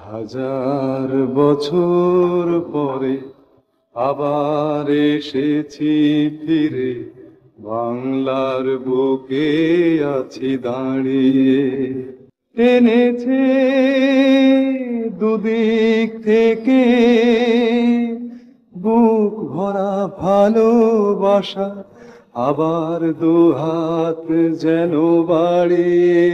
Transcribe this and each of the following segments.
হাজার বছর পরে আবার এসেছি ফিরে, বাংলার বুকে আছি দাঁড়িয়ে। টেনেছে দুদিক থেকে বুক ভরা ভালোবাসা, আবার দুহাত যেন বাড়িয়ে।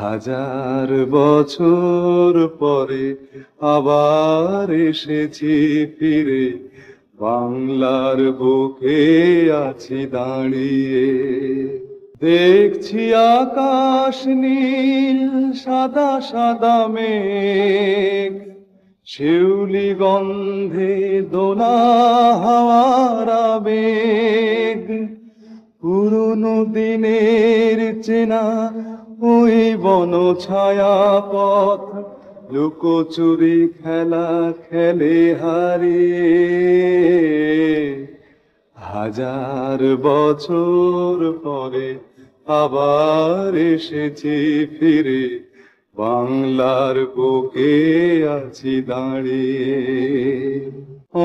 হাজার বছর পরে আবার এসেছি ফিরে, বাংলার বুকে আছি দাঁড়িয়ে। দেখছি আকাশ নীল, সাদা সাদা মেঘ, শিউলি গন্ধে দোলা হাওয়ার আবেগ। পুরনো দিনের চেনা ওই বন ছায়া পথ, লুকোচুরি খেলা খেলে হারিয়ে। হাজার বছর পরে আবার এসেছি ফিরে, বাংলার বুকে আছি দাঁড়িয়ে।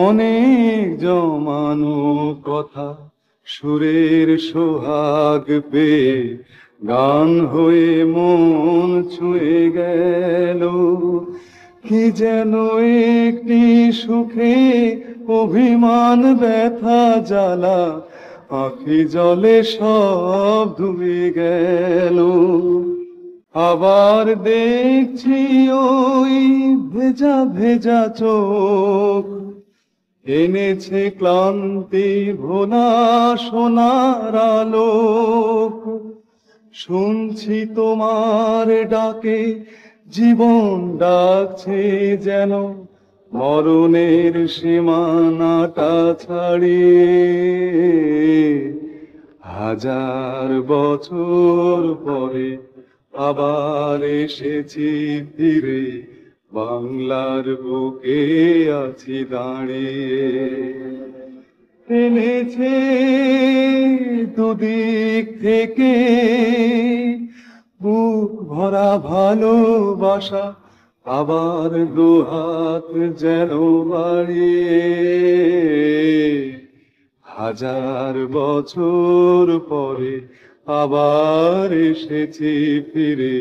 অনেক জমানো কথা সুরের সোহাগ পেয়ে, গান হয়ে মন ছুঁয়ে গেল। কি যেন একটি সুখে অভিমান ব্যথা জ্বালা, আঁখি জলে সব ধুয়ে গেল। আবার দেখছি ওই ভেজা ভেজা চোখ, এনেছে ক্লান্তি ভোলা সোনার আলোক। শুনছি তোমার ডাকে, জীবন ডাকছে যেন মরণের সীমানাটা ছাড়িয়ে। হাজার বছর পরে আবার এসেছি ফিরে, বাংলার বুকে আছি দাঁড়িয়ে। এনেছে দুদিক থেকে বুক ভরা ভালোবাসা, আবার দুহাত যেন বাড়িয়ে। হাজার বছর পরে আবার এসেছি ফিরে,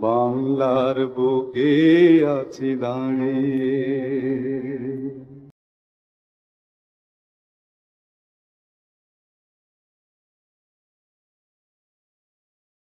বাংলার বুকে আছি দাঁড়িয়ে।